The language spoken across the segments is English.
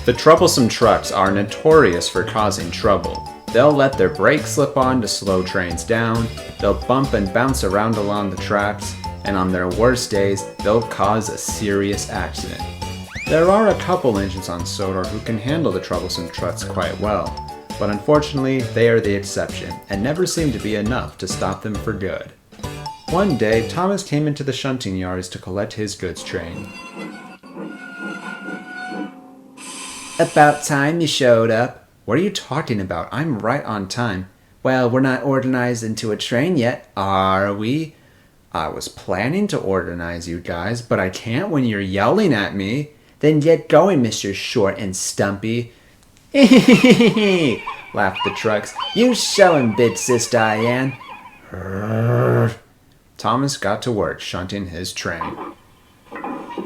The troublesome trucks are notorious for causing trouble. They'll let their brakes slip on to slow trains down, they'll bump and bounce around along the tracks, and on their worst days, they'll cause a serious accident. There are a couple engines on Sodor who can handle the troublesome trucks quite well, but unfortunately, they are the exception, and never seem to be enough to stop them for good. One day, Thomas came into the shunting yards to collect his goods train. About time you showed up. What are you talking about? I'm right on time. Well, we're not organized into a train yet, are we? I was planning to organize you guys, but I can't when you're yelling at me. Then get going, Mr. Short and Stumpy. Laughed the trucks. You show him, big sis Diane. Thomas got to work shunting his train.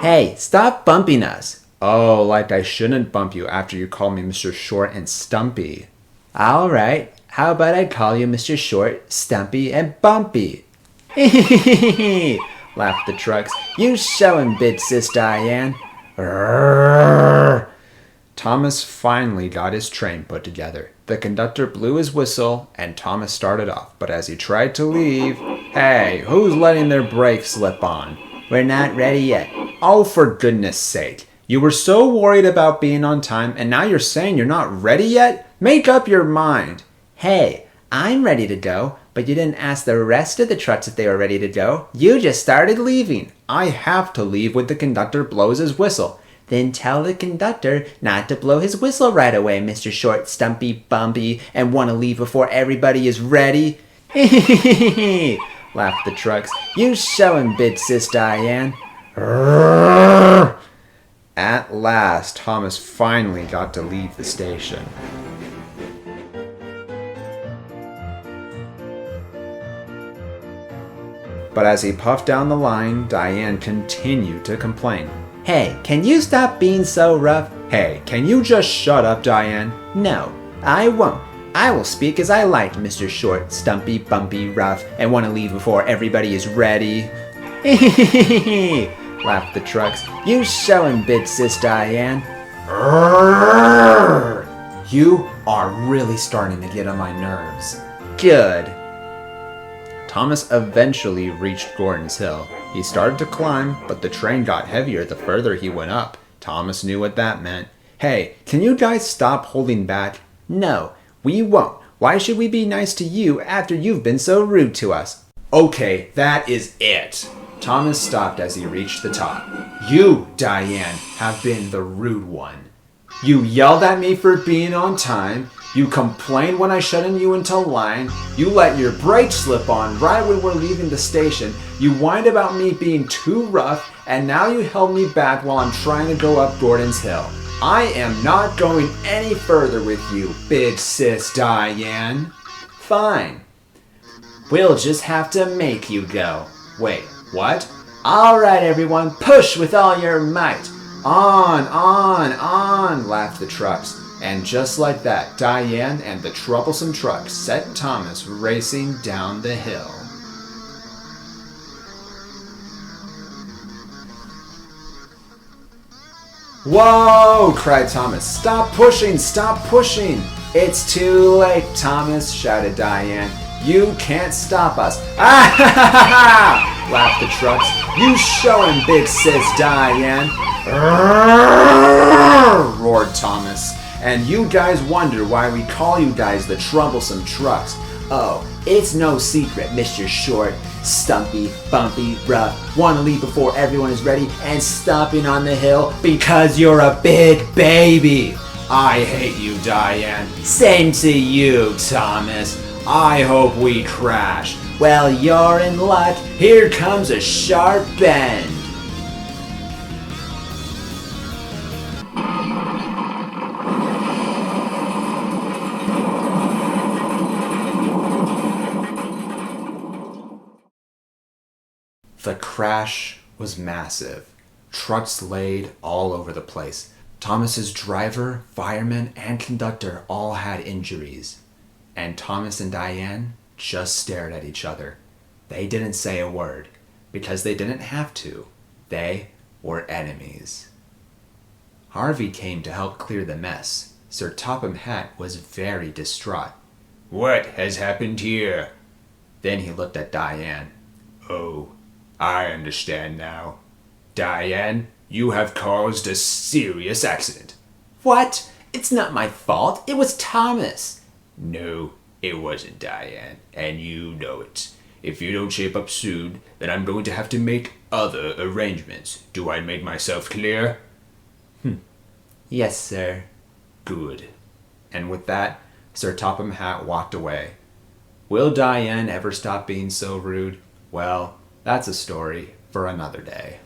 Hey, stop bumping us. Oh, like I shouldn't bump you after you call me Mr. Short and Stumpy. All right, how about I call you Mr. Short, Stumpy, and Bumpy? Laughed the trucks. You show him, big sis Diane. Thomas finally got his train put together. The conductor blew his whistle, and Thomas started off. But as he tried to leave, hey, who's letting their brakes slip on? We're not ready yet. Oh, for goodness sake. You were so worried about being on time, and now you're saying you're not ready yet? Make up your mind. Hey, I'm ready to go, but you didn't ask the rest of the trucks if they were ready to go. You just started leaving. I have to leave when the conductor blows his whistle. Then tell the conductor not to blow his whistle right away, Mr. Short, Stumpy, Bumpy, and want to leave before everybody is ready. Laughed the trucks. You show him, big sis Diane. At last, Thomas finally got to leave the station. But as he puffed down the line, Diane continued to complain. Hey, can you stop being so rough? Hey, can you just shut up, Diane? No, I won't. I will speak as I like, Mr. Short, Stumpy, Bumpy, Rough, and want to leave before everybody is ready. Laughed the trucks. You show him, big sis Diane. You are really starting to get on my nerves. Good. Thomas eventually reached Gordon's Hill. He started to climb, but the train got heavier the further he went up. Thomas knew what that meant. Hey, can you guys stop holding back? No, we won't. Why should we be nice to you after you've been so rude to us? Okay, that is it. Thomas stopped as he reached the top. You, Diane, have been the rude one. You yelled at me for being on time. You complained when I shutting you into line. You let your brakes slip on right when we're leaving the station. You whined about me being too rough, and now you held me back while I'm trying to go up Gordon's Hill. I am not going any further with you, big sis Diane. Fine. We'll just have to make you go. Wait, what? All right, everyone, push with all your might. On, laughed the trucks. And just like that, Diane and the troublesome trucks set Thomas racing down the hill. Whoa, cried Thomas. Stop pushing, stop pushing. It's too late, Thomas, shouted Diane. You can't stop us. Ah ha ha ha! Laughed the trucks. You show him, big sis Diane. Roared Thomas. And you guys wonder why we call you guys the troublesome trucks. Oh, it's no secret, Mr. Short, Stumpy, Bumpy, Rough, want to leave before everyone is ready and stopping on the hill because you're a big baby. I hate you, Diane. Same to you, Thomas. I hope we crash. Well, you're in luck. Here comes a sharp bend. The crash was massive. Trucks laid all over the place. Thomas's driver, fireman, and conductor all had injuries. And Thomas and Diane just stared at each other. They didn't say a word, because they didn't have to. They were enemies. Harvey came to help clear the mess. Sir Topham Hatt was very distraught. "What has happened here?" Then he looked at Diane. "Oh, I understand now. Diane, you have caused a serious accident." What? It's not my fault. It was Thomas. "No, it wasn't, Diane, and you know it. If you don't shape up soon, then I'm going to have to make other arrangements. Do I make myself clear?" Yes, sir. "Good." And with that, Sir Topham Hatt walked away. Will Diane ever stop being so rude? Well, that's a story for another day.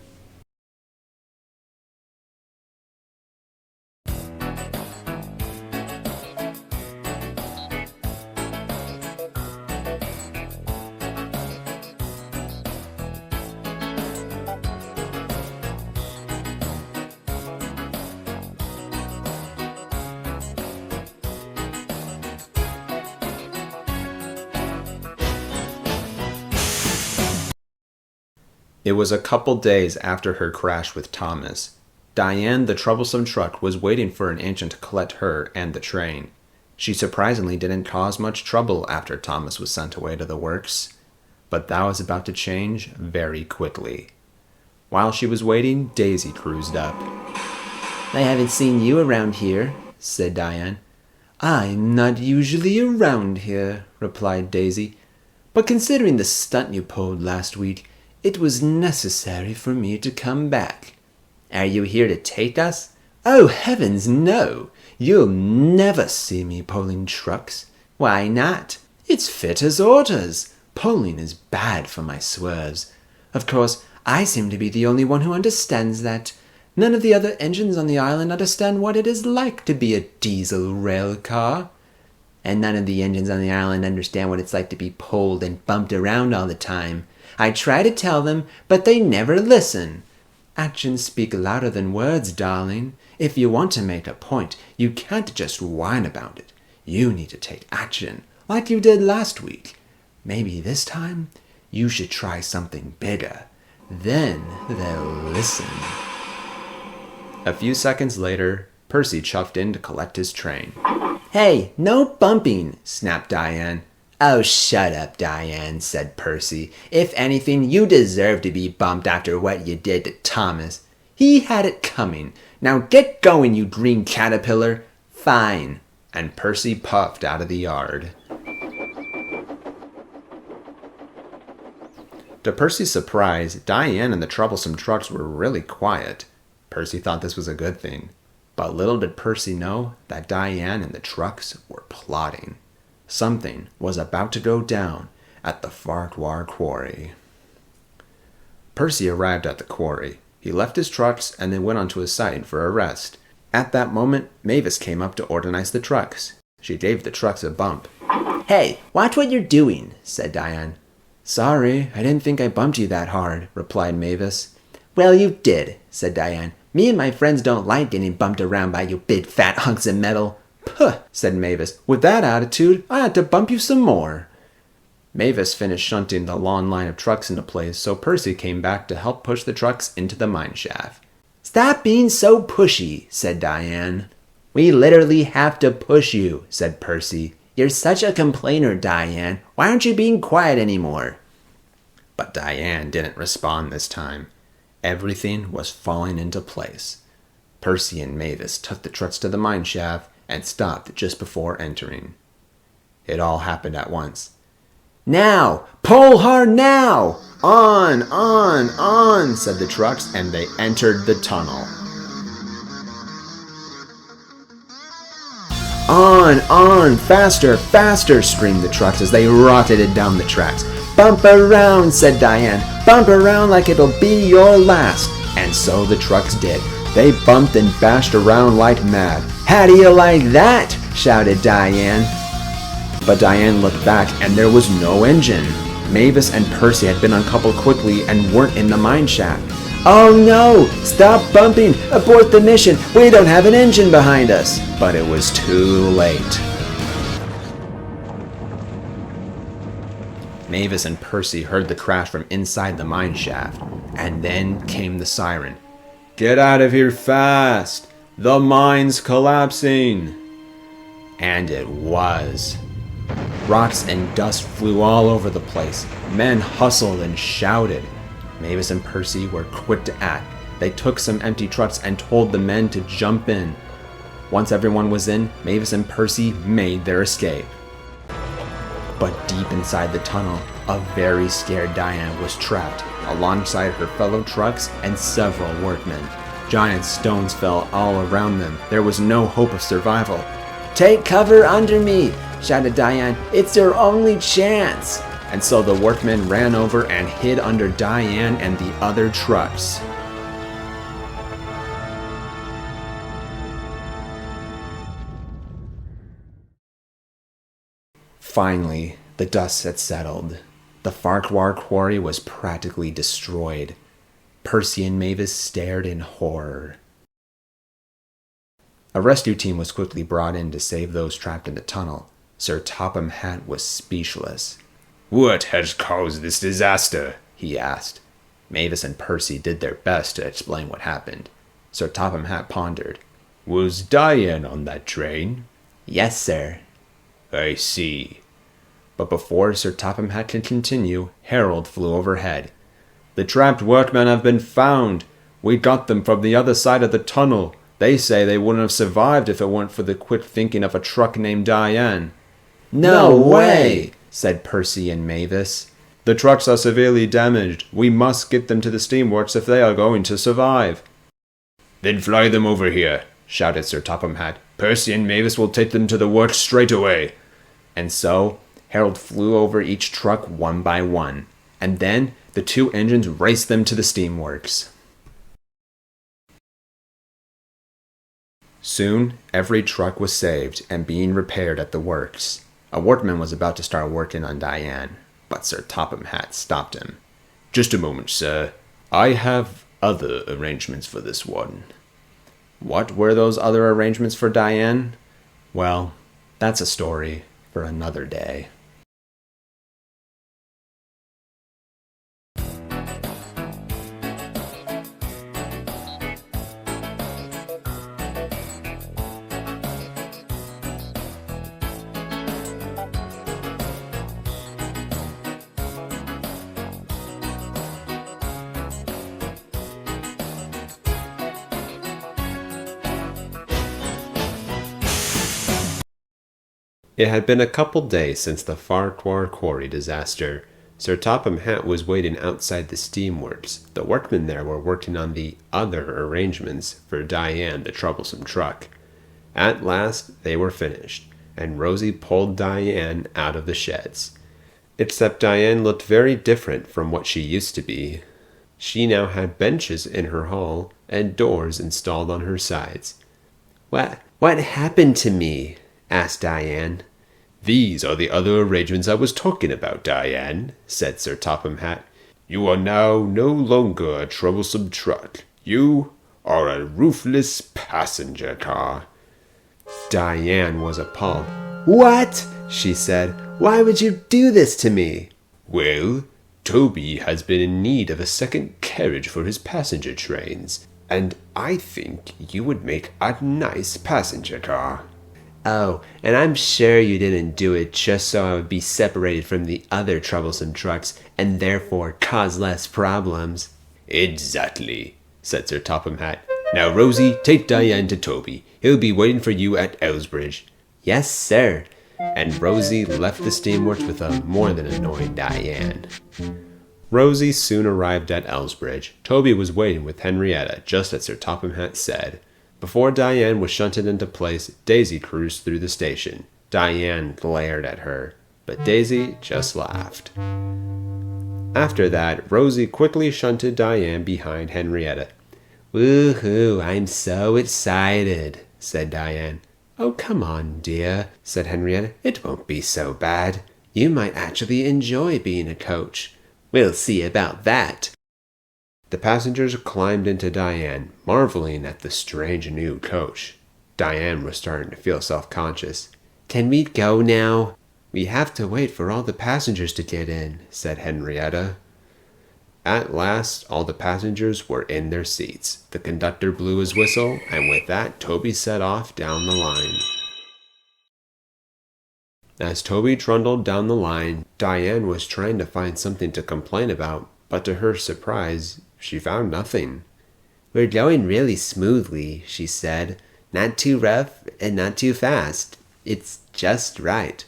It was a couple days after her crash with Thomas. Diane, the troublesome truck, was waiting for an engine to collect her and the train. She surprisingly didn't cause much trouble after Thomas was sent away to the works. But that was about to change very quickly. While she was waiting, Daisy cruised up. I haven't seen you around here, said Diane. I'm not usually around here, replied Daisy. But considering the stunt you pulled last week, it was necessary for me to come back. Are you here to take us? Oh, heavens, no! You'll never see me pulling trucks. Why not? It's fit as orders. Pulling is bad for my swerves. Of course, I seem to be the only one who understands that. None of the other engines on the island understand what it is like to be a diesel rail car. And none of the engines on the island understand what it's like to be pulled and bumped around all the time. I try to tell them, but they never listen. Actions speak louder than words, darling. If you want to make a point, you can't just whine about it. You need to take action, like you did last week. Maybe this time, you should try something bigger. Then they'll listen. A few seconds later, Percy chuffed in to collect his train. Hey, no bumping, snapped Diane. Oh, shut up, Diane, said Percy. If anything, you deserve to be bumped after what you did to Thomas. He had it coming. Now get going, you green caterpillar. Fine. And Percy puffed out of the yard. To Percy's surprise, Diane and the troublesome trucks were really quiet. Percy thought this was a good thing. But little did Percy know that Diane and the trucks were plotting. Something was about to go down at the Farquhar quarry. Percy arrived at the quarry. He left his trucks and then went onto his side for a rest. At that moment, Mavis came up to organize the trucks. She gave the trucks a bump. Hey, watch what you're doing, said Diane. Sorry, I didn't think I bumped you that hard, replied Mavis. Well, you did, said Diane. Me and my friends don't like getting bumped around by you big fat hunks of metal. Puh, said Mavis. With that attitude, I had to bump you some more. Mavis finished shunting the long line of trucks into place, so Percy came back to help push the trucks into the mine shaft. Stop being so pushy, said Diane. We literally have to push you, said Percy. You're such a complainer, Diane. Why aren't you being quiet anymore? But Diane didn't respond this time. Everything was falling into place. Percy and Mavis took the trucks to the mine shaft and stopped just before entering. It all happened at once. Now! Pull hard now! On, said the trucks, and they entered the tunnel. On, faster, faster, screamed the trucks as they rocketed down the tracks. Bump around, said Diane. Bump around like it'll be your last. And so the trucks did. They bumped and bashed around like mad. How do you like that? Shouted Diane. But Diane looked back and there was no engine. Mavis and Percy had been uncoupled quickly and weren't in the mine shaft. Oh no! Stop bumping! Abort the mission! We don't have an engine behind us! But it was too late. Mavis and Percy heard the crash from inside the mine shaft, and then came the siren. Get out of here fast! "The mine's collapsing!" And it was. Rocks and dust flew all over the place. Men hustled and shouted. Mavis and Percy were quick to act. They took some empty trucks and told the men to jump in. Once everyone was in, Mavis and Percy made their escape. But deep inside the tunnel, a very scared Diane was trapped, alongside her fellow trucks and several workmen. Giant stones fell all around them. There was no hope of survival. "Take cover under me!" shouted Diane. "It's your only chance!" And so the workmen ran over and hid under Diane and the other trucks. Finally, the dust had settled. The Farquhar quarry was practically destroyed. Percy and Mavis stared in horror. A rescue team was quickly brought in to save those trapped in the tunnel. Sir Topham Hatt was speechless. "What has caused this disaster?" he asked. Mavis and Percy did their best to explain what happened. Sir Topham Hatt pondered. "Was Diane on that train?" "Yes, sir." "I see." But before Sir Topham Hatt could continue, Harold flew overhead. "The trapped workmen have been found. We got them from the other side of the tunnel. They say they wouldn't have survived if it weren't for the quick thinking of a truck named Diane." "No way!" said Percy and Mavis. "The trucks are severely damaged. We must get them to the steamworks if they are going to survive." "Then fly them over here," shouted Sir Topham Hatt. "Percy and Mavis will take them to the works straight away." And so Harold flew over each truck one by one, and then the two engines raced them to the steamworks. Soon, every truck was saved and being repaired at the works. A workman was about to start working on Diane, but Sir Topham Hatt stopped him. "Just a moment, sir. I have other arrangements for this one." What were those other arrangements for Diane? Well, that's a story for another day. It had been a couple days since the Farquhar quarry disaster. Sir Topham Hatt was waiting outside the steamworks. The workmen there were working on the other arrangements for Diane, the troublesome truck. At last they were finished, and Rosie pulled Diane out of the sheds. Except Diane looked very different from what she used to be. She now had benches in her hall and doors installed on her sides. What happened to me?" asked Diane. "These are the other arrangements I was talking about, Diane," said Sir Topham Hatt. "You are now no longer a troublesome truck. You are a roofless passenger car." Diane was appalled. "What?" she said. "Why would you do this to me?" "Well, Toby has been in need of a second carriage for his passenger trains, and I think you would make a nice passenger car." "Oh, and I'm sure you didn't do it just so I would be separated from the other troublesome trucks and therefore cause less problems." "Exactly," said Sir Topham Hatt. "Now, Rosie, take Diane to Toby. He'll be waiting for you at Elsbridge." "Yes, sir." And Rosie left the steamworks with a more than annoyed Diane. Rosie soon arrived at Elsbridge. Toby was waiting with Henrietta, just as Sir Topham Hatt said. Before Diane was shunted into place, Daisy cruised through the station. Diane glared at her, but Daisy just laughed. After that, Rosie quickly shunted Diane behind Henrietta. "Woohoo, I'm so excited," said Diane. "Oh, come on, dear," said Henrietta. "It won't be so bad. You might actually enjoy being a coach." "We'll see about that." The passengers climbed into Diane, marveling at the strange new coach. Diane was starting to feel self-conscious. "Can we go now?" "We have to wait for all the passengers to get in," said Henrietta. At last, all the passengers were in their seats. The conductor blew his whistle, and with that, Toby set off down the line. As Toby trundled down the line, Diane was trying to find something to complain about, but to her surprise, she found nothing. "We're going really smoothly," she said. "Not too rough and not too fast. It's just right."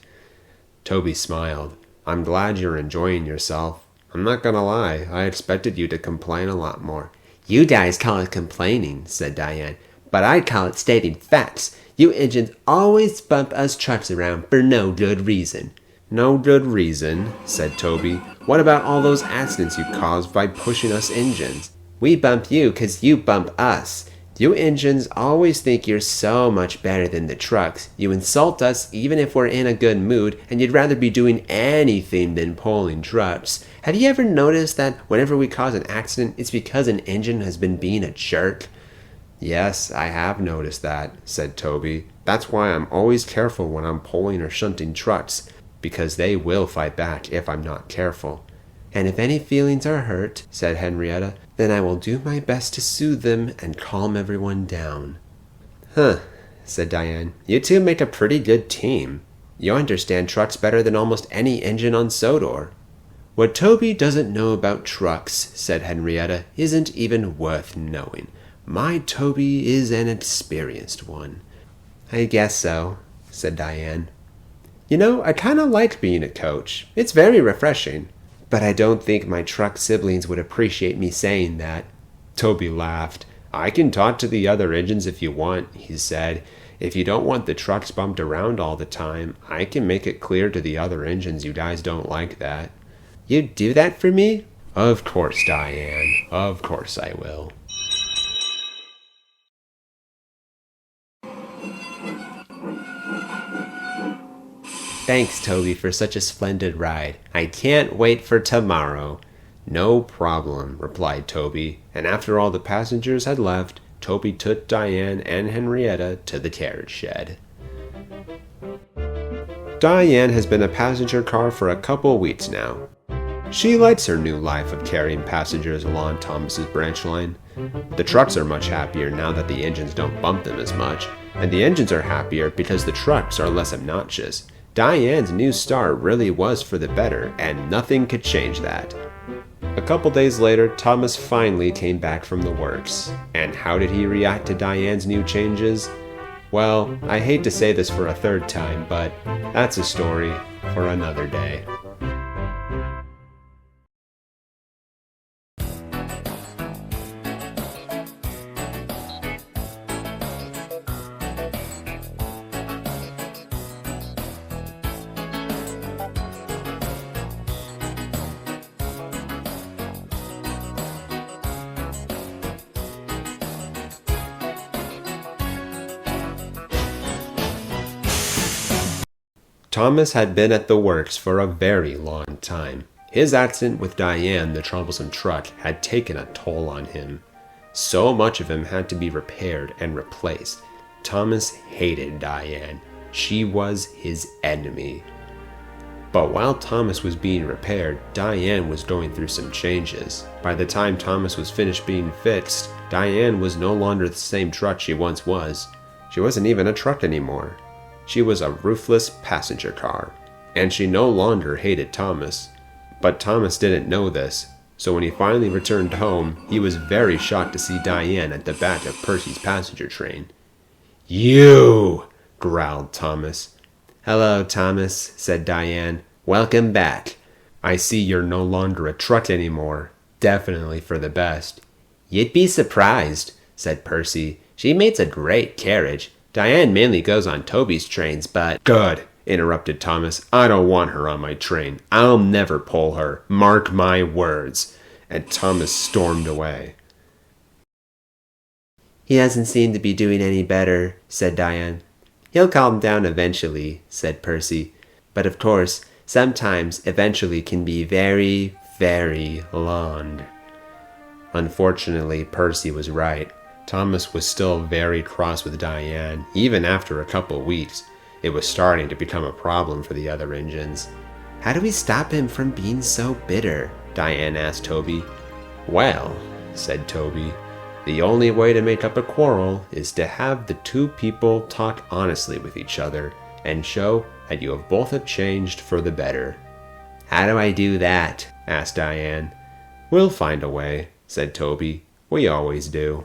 Toby smiled. "I'm glad you're enjoying yourself. I'm not gonna lie, I expected you to complain a lot more." "You guys call it complaining," said Diane, "but I'd call it stating facts. You engines always bump us trucks around for no good reason." "No good reason," said Toby. "What about all those accidents you caused by pushing us engines?" "We bump you 'cause you bump us. You engines always think you're so much better than the trucks. You insult us even if we're in a good mood, and you'd rather be doing anything than pulling trucks. Have you ever noticed that whenever we cause an accident, it's because an engine has been being a jerk?" "Yes, I have noticed that," said Toby. "That's why I'm always careful when I'm pulling or shunting trucks, because they will fight back if I'm not careful." "And if any feelings are hurt," said Henrietta, "then I will do my best to soothe them and calm everyone down." "Huh," said Diane. "You two make a pretty good team. You understand trucks better than almost any engine on Sodor." "What Toby doesn't know about trucks," said Henrietta, "isn't even worth knowing. My Toby is an experienced one." "I guess so," said Diane. "You know, I kind of like being a coach. It's very refreshing. But I don't think my truck siblings would appreciate me saying that." Toby laughed. "I can talk to the other engines if you want," he said. "If you don't want the trucks bumped around all the time, I can make it clear to the other engines you guys don't like that." "You'd do that for me?" "Of course, Diane. Of course I will." "Thanks, Toby, for such a splendid ride. I can't wait for tomorrow." "No problem," replied Toby, and after all the passengers had left, Toby took Diane and Henrietta to the carriage shed. Diane has been a passenger car for a couple weeks now. She likes her new life of carrying passengers along Thomas's branch line. The trucks are much happier now that the engines don't bump them as much, and the engines are happier because the trucks are less obnoxious. Diane's new start really was for the better, and nothing could change that. A couple days later, Thomas finally came back from the works. And how did he react to Diane's new changes? Well, I hate to say this for a third time, but that's a story for another day. Thomas had been at the works for a very long time. His accident with Diane, the troublesome truck, had taken a toll on him. So much of him had to be repaired and replaced. Thomas hated Diane. She was his enemy. But while Thomas was being repaired, Diane was going through some changes. By the time Thomas was finished being fixed, Diane was no longer the same truck she once was. She wasn't even a truck anymore. She was a roofless passenger car, and she no longer hated Thomas. But Thomas didn't know this, so when he finally returned home, he was very shocked to see Diane at the back of Percy's passenger train. "You!" growled Thomas. "Hello, Thomas," said Diane. "Welcome back. I see you're no longer a truck anymore. Definitely for the best." "You'd be surprised," said Percy. "She makes a great carriage. Diane mainly goes on Toby's trains, but—" "Good," interrupted Thomas. "I don't want her on my train. I'll never pull her. Mark my words." And Thomas stormed away. "He doesn't seem to be doing any better," said Diane. "He'll calm down eventually," said Percy. "But of course, sometimes eventually can be very, very long." Unfortunately, Percy was right. Thomas was still very cross with Diane, even after a couple weeks. It was starting to become a problem for the other engines. "How do we stop him from being so bitter?" Diane asked Toby. "Well," said Toby, "the only way to make up a quarrel is to have the two people talk honestly with each other and show that you have both changed for the better." "How do I do that?" asked Diane. "We'll find a way," said Toby. "We always do."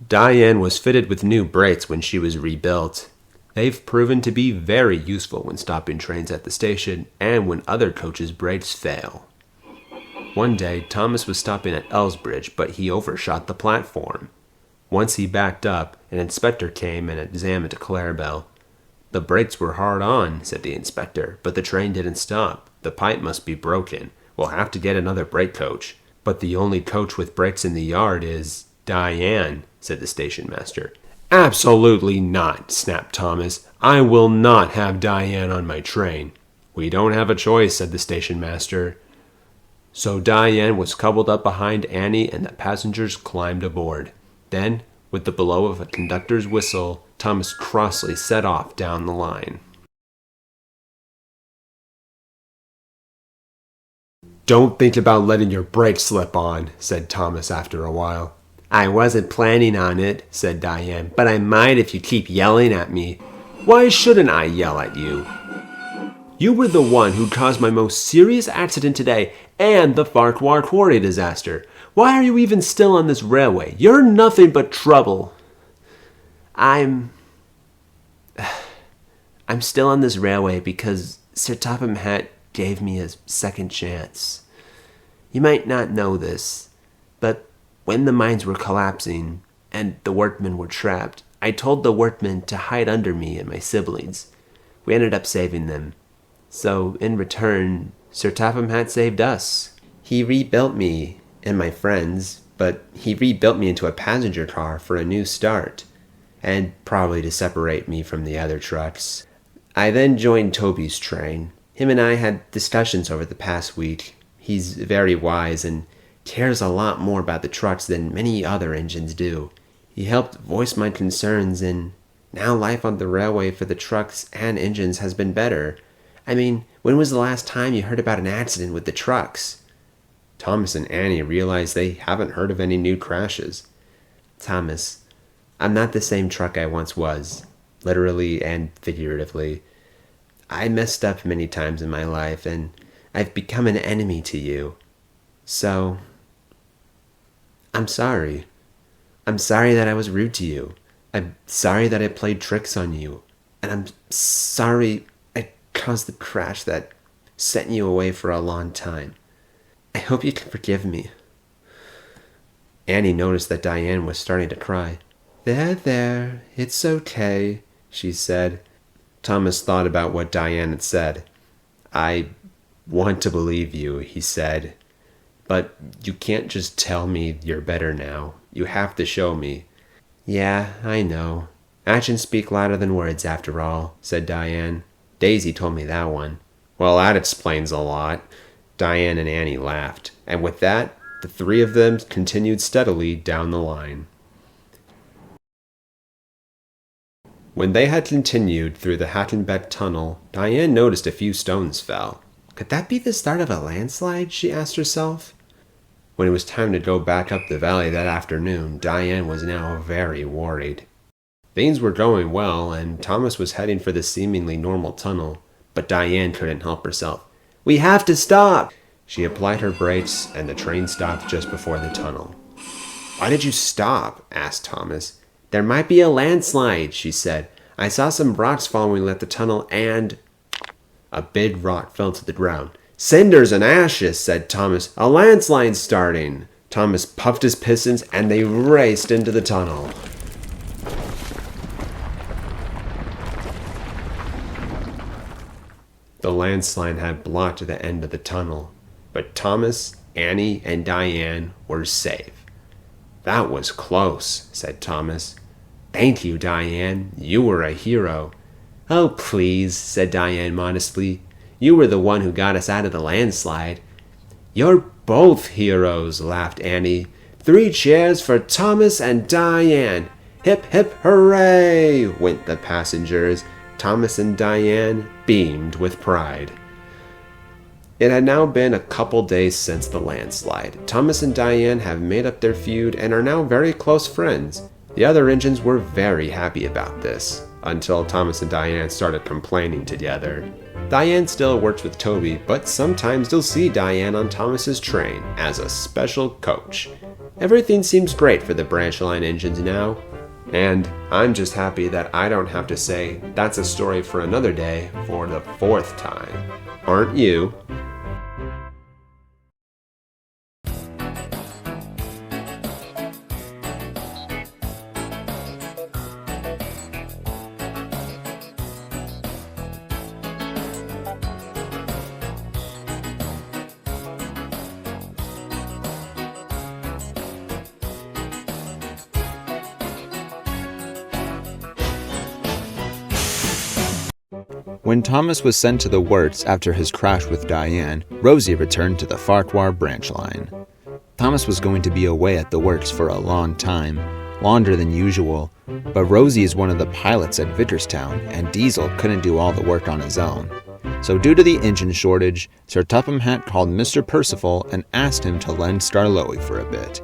Diane was fitted with new brakes when she was rebuilt. They've proven to be very useful when stopping trains at the station and when other coaches' brakes fail. One day, Thomas was stopping at Elsbridge, but he overshot the platform. Once he backed up, an inspector came and examined Clarabelle. "The brakes were hard on," said the inspector, "but the train didn't stop. The pipe must be broken. We'll have to get another brake coach. But the only coach with brakes in the yard is Diane," said the station master. "Absolutely not," snapped Thomas. "I will not have Diane on my train." "We don't have a choice," said the station master. So Diane was coupled up behind Annie and the passengers climbed aboard. Then, with the blow of a conductor's whistle, Thomas crossly set off down the line. "Don't think about letting your brakes slip on," said Thomas after a while. "I wasn't planning on it," said Diane, "but I might if you keep yelling at me." "Why shouldn't I yell at you? You were the one who caused my most serious accident today and the Farquhar Quarry disaster. Why are you even still on this railway? You're nothing but trouble." I'm still on this railway because Sir Topham Hatt gave me a second chance. You might not know this, but when the mines were collapsing and the workmen were trapped, I told the workmen to hide under me and my siblings. We ended up saving them. So, in return, Sir Topham Hatt saved us. He rebuilt me and my friends, but he rebuilt me into a passenger car for a new start, and probably to separate me from the other trucks. I then joined Toby's train. Him and I had discussions over the past week. He's very wise and cares a lot more about the trucks than many other engines do. He helped voice my concerns, and now life on the railway for the trucks and engines has been better. I mean, when was the last time you heard about an accident with the trucks? Thomas and Annie realized they haven't heard of any new crashes. "Thomas, I'm not the same truck I once was, literally and figuratively. I messed up many times in my life, and I've become an enemy to you. So, I'm sorry. I'm sorry that I was rude to you. I'm sorry that I played tricks on you. And I'm sorry I caused the crash that sent you away for a long time. I hope you can forgive me." Annie noticed that Diane was starting to cry. There, it's okay," she said. Thomas thought about what Diane had said. "I want to believe you," he said. "But you can't just tell me you're better now. You have to show me." "Yeah, I know. Actions speak louder than words, after all," said Diane. "Daisy told me that one." "Well, that explains a lot." Diane and Annie laughed, and with that, the three of them continued steadily down the line. When they had continued through the Hattenbeck Tunnel, Diane noticed a few stones fell. Could that be the start of a landslide, she asked herself. When it was time to go back up the valley that afternoon, Diane was now very worried. Things were going well, and Thomas was heading for the seemingly normal tunnel, but Diane couldn't help herself. "We have to stop!" She applied her brakes, and the train stopped just before the tunnel. "Why did you stop?" asked Thomas. "There might be a landslide," she said. "I saw some rocks fall when we left the tunnel, and—" A big rock fell to the ground. "Cinders and ashes," said Thomas. "A landslide's starting." Thomas puffed his pistons, and they raced into the tunnel. The landslide had blocked the end of the tunnel, but Thomas, Annie, and Diane were safe. "That was close," said Thomas. "Thank you, Diane. You were a hero." "Oh, please," said Diane modestly. "You were the one who got us out of the landslide." "You're both heroes," laughed Annie. "3 cheers for Thomas and Diane." "Hip, hip, hooray!" went the passengers. Thomas and Diane beamed with pride. It had now been a couple days since the landslide. Thomas and Diane have made up their feud and are now very close friends. The other engines were very happy about this, until Thomas and Diane started complaining together. Diane still works with Toby, but sometimes you'll see Diane on Thomas's train as a special coach. Everything seems great for the branch line engines now, and I'm just happy that I don't have to say that's a story for another day for the 4th time. Aren't you? When Thomas was sent to the works after his crash with Diane, Rosie returned to the Farquhar branch line. Thomas was going to be away at the works for a long time, longer than usual, but Rosie is one of the pilots at Vickerstown, and Diesel couldn't do all the work on his own. So due to the engine shortage, Sir Topham Hatt called Mr. Percival and asked him to lend Starlowy for a bit.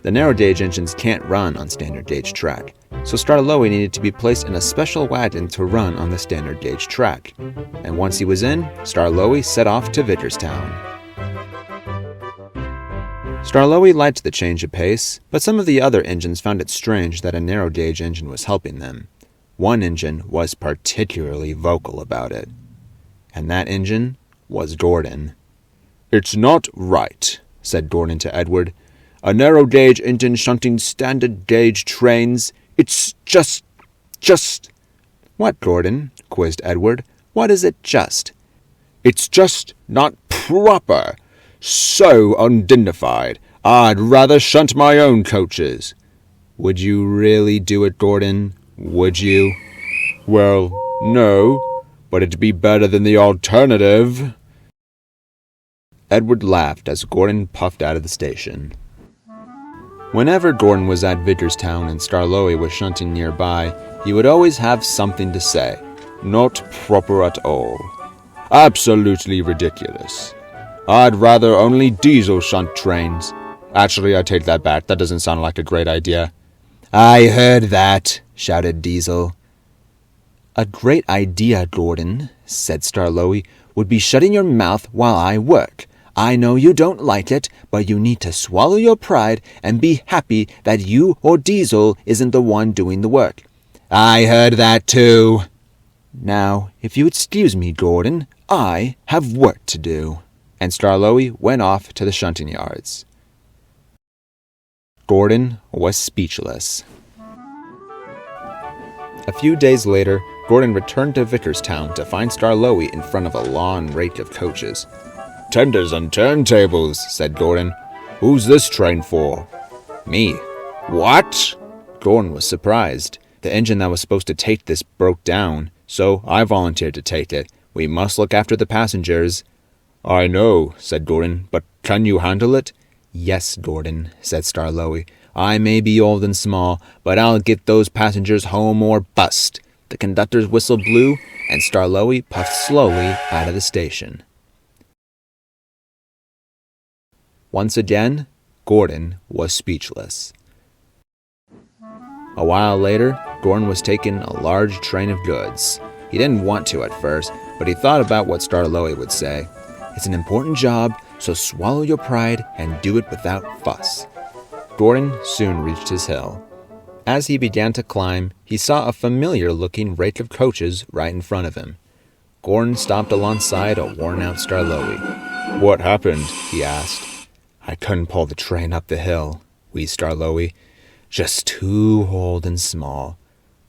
The narrow gauge engines can't run on standard gauge track, so Starlowy needed to be placed in a special wagon to run on the standard gauge track. And once he was in, Starlowy set off to Vickerstown. Starlowy liked the change of pace, but some of the other engines found it strange that a narrow gauge engine was helping them. One engine was particularly vocal about it. And that engine was Gordon. "It's not right," said Gordon to Edward. "A narrow gauge engine shunting standard gauge trains. It's just... "What, Gordon?" quizzed Edward. "What is it just?" "It's just not proper. So undignified. I'd rather shunt my own coaches." "Would you really do it, Gordon? Would you?" "Well, no, but it'd be better than the alternative." Edward laughed as Gordon puffed out of the station. Whenever Gordon was at Vickerstown and Starlowy was shunting nearby, he would always have something to say. "Not proper at all. Absolutely ridiculous. I'd rather only diesel shunt trains. Actually, I take that back. That doesn't sound like a great idea." "I heard that," shouted Diesel. "A great idea, Gordon," said Starlowy, "would be shutting your mouth while I work. I know you don't like it, but you need to swallow your pride and be happy that you or Diesel isn't the one doing the work." "I heard that too." "Now, if you excuse me, Gordon, I have work to do." And Starlowy went off to the shunting yards. Gordon was speechless. A few days later, Gordon returned to Vickerstown to find Starlowy in front of a long rake of coaches. "Tenders and turntables," said Gordon. "Who's this train for?" "Me." "What?" Gordon was surprised. The engine that was supposed to take this broke down, so I volunteered to take it. We must look after the passengers. "I know," said Gordon, "but can you handle it?" "Yes, Gordon," said Starlowy. "I may be old and small, but I'll get those passengers home or bust." The conductor's whistle blew, and Starlowy puffed slowly out of the station. Once again, Gordon was speechless. A while later, Gordon was taking a large train of goods. He didn't want to at first, but he thought about what Starlowy would say. "It's an important job, so swallow your pride and do it without fuss." Gordon soon reached his hill. As he began to climb, he saw a familiar-looking rake of coaches right in front of him. Gordon stopped alongside a worn-out Starlowy. "What happened?" he asked. "I couldn't pull the train up the hill," wheezed Starlowy. "Just too old and small."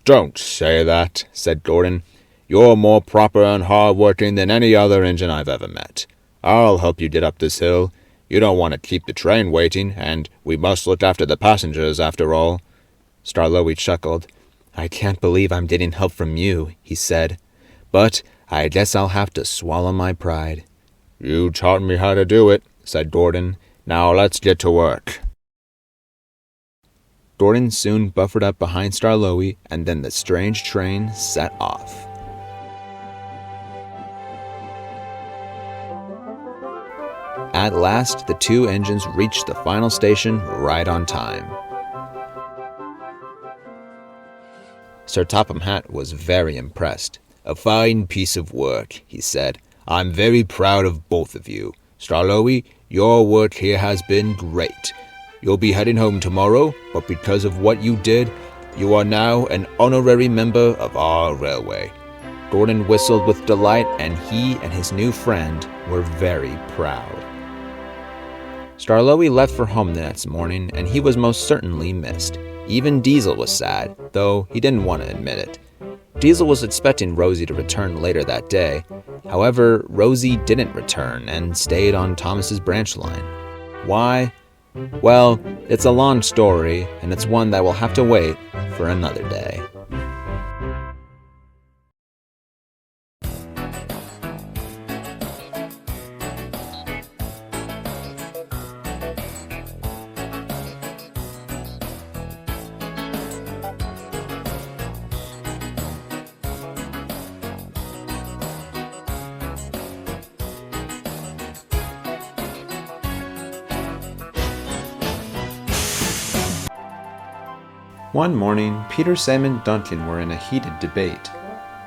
"Don't say that," said Gordon. "You're more proper and hard-working than any other engine I've ever met. I'll help you get up this hill. You don't want to keep the train waiting, and we must look after the passengers after all." Starlowy chuckled. "I can't believe I'm getting help from you," he said. "But I guess I'll have to swallow my pride." "You taught me how to do it," said Gordon. "Now let's get to work." Gordon soon buffered up behind Starlowy, and then the strange train set off. At last, the two engines reached the final station right on time. Sir Topham Hatt was very impressed. "A fine piece of work," he said. "I'm very proud of both of you. Starlowy, your work here has been great. You'll be heading home tomorrow, but because of what you did, you are now an honorary member of our railway." Gordon whistled with delight, and he and his new friend were very proud. Starlowy left for home the next morning, and he was most certainly missed. Even Diesel was sad, though he didn't want to admit it. Diesel was expecting Rosie to return later that day. However, Rosie didn't return and stayed on Thomas's branch line. Why? Well, it's a long story, and it's one that will have to wait for another day. One morning, Peter, Sam, and Duncan were in a heated debate.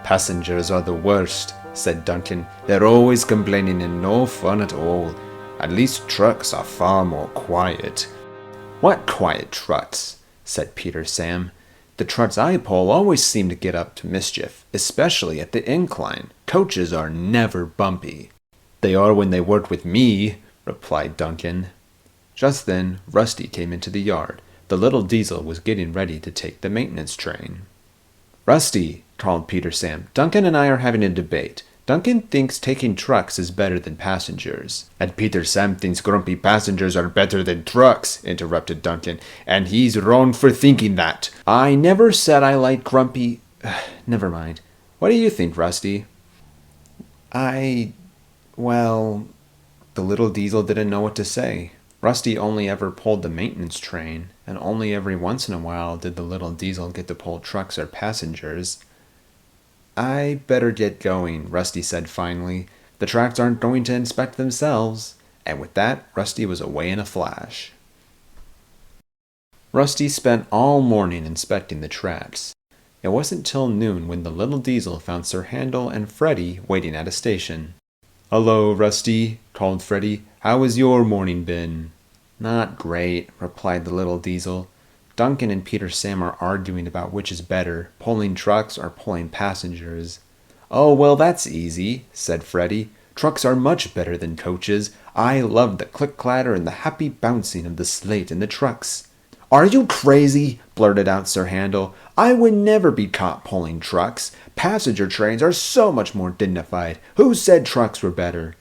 "Passengers are the worst," said Duncan. "They're always complaining and no fun at all. At least trucks are far more quiet." "What quiet trucks?" said Peter Sam. "The trucks I pull always seem to get up to mischief, especially at the incline. Coaches are never bumpy." "They are when they work with me," replied Duncan. Just then, Rusty came into the yard. The little diesel was getting ready to take the maintenance train. "Rusty," called Peter Sam, "Duncan and I are having a debate. Duncan thinks taking trucks is better than passengers." "And Peter Sam thinks grumpy passengers are better than trucks," interrupted Duncan, "and he's wrong for thinking that." "I never said I like grumpy... Never mind. What do you think, Rusty?" Well... The little diesel didn't know what to say. Rusty only ever pulled the maintenance train, and only every once in a while did the little diesel get to pull trucks or passengers. "I better get going," Rusty said finally. "The tracks aren't going to inspect themselves." And with that, Rusty was away in a flash. Rusty spent all morning inspecting the tracks. It wasn't till noon when the little diesel found Sir Handel and Freddie waiting at a station. "Hello, Rusty," called Freddie. "How has your morning been?" "Not great," replied the little diesel. "Duncan and Peter Sam are arguing about which is better, pulling trucks or pulling passengers." "Oh, well, that's easy," said Freddie. "Trucks are much better than coaches. I love the click-clatter and the happy bouncing of the slate in the trucks." "Are you crazy?" blurted out Sir Handel. "I would never be caught pulling trucks. Passenger trains are so much more dignified. Who said trucks were better?"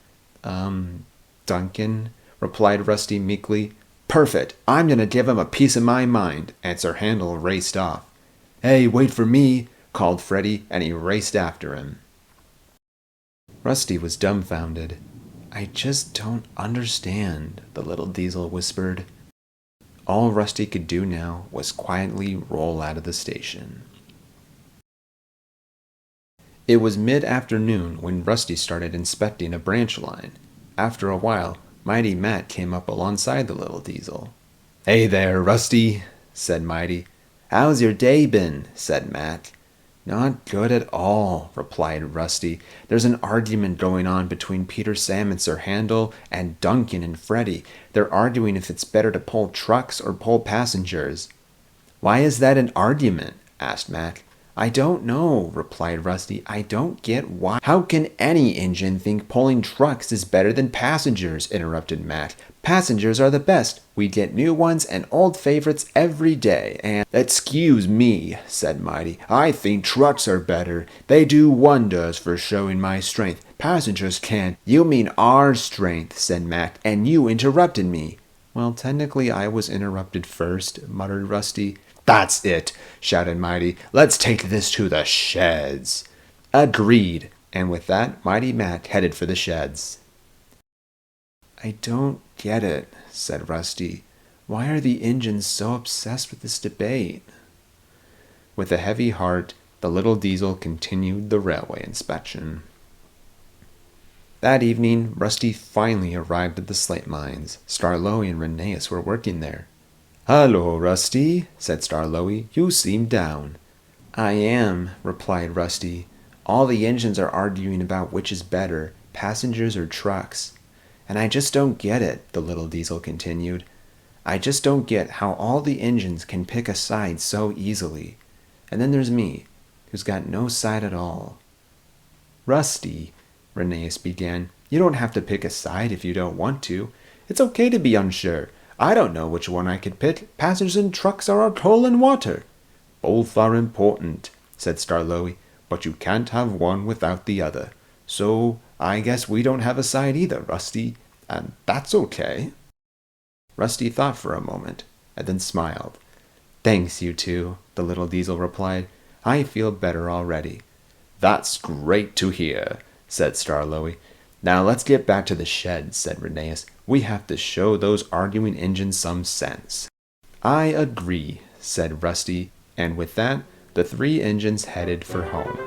Duncan," replied Rusty meekly. "Perfect. I'm going to give him a piece of my mind," and Sir Handel raced off. "Hey, wait for me," called Freddie, and he raced after him. Rusty was dumbfounded. "I just don't understand," the little diesel whispered. All Rusty could do now was quietly roll out of the station. It was mid-afternoon when Rusty started inspecting a branch line. After a while, Mighty Matt came up alongside the little diesel. "Hey there, Rusty," said Mighty. "How's your day been?" said Matt. "Not good at all," replied Rusty. "There's an argument going on between Peter Sam and Sir Handel and Duncan and Freddie. They're arguing if it's better to pull trucks or pull passengers." "Why is that an argument?" asked Matt. "I don't know," replied Rusty. "I don't get why." "How can any engine think pulling trucks is better than passengers?" interrupted Matt. "Passengers are the best. We get new ones and old favorites every day, and—" "Excuse me," said Mighty. "I think trucks are better. They do wonders for showing my strength. Passengers can't." "You mean our strength," said Matt, "and you interrupted me." "Well, technically I was interrupted first," muttered Rusty. "That's it," shouted Mighty. "Let's take this to the sheds." "Agreed." And with that, Mighty Matt headed for the sheds. "I don't get it," said Rusty. "Why are the engines so obsessed with this debate?" With a heavy heart, the little diesel continued the railway inspection. That evening, Rusty finally arrived at the slate mines. Starloey and Rheneas were working there. "Hello, Rusty," said Starloey. "You seem down." "I am," replied Rusty. "All the engines are arguing about which is better, passengers or trucks. And I just don't get it," the little diesel continued. "I just don't get how all the engines can pick a side so easily. And then there's me, who's got no side at all." "Rusty," Rheneas began, "you don't have to pick a side if you don't want to. It's okay to be unsure. I don't know which one I could pick. Passengers and trucks are coal and water." "Both are important," said Starloey, "but you can't have one without the other. So I guess we don't have a side either, Rusty, and that's okay." Rusty thought for a moment, and then smiled. "Thanks, you two," the little diesel replied. "I feel better already." "That's great to hear," said Starloey. "Now let's get back to the shed," said Rheneas. "We have to show those arguing engines some sense." "I agree," said Rusty, and with that, the three engines headed for home.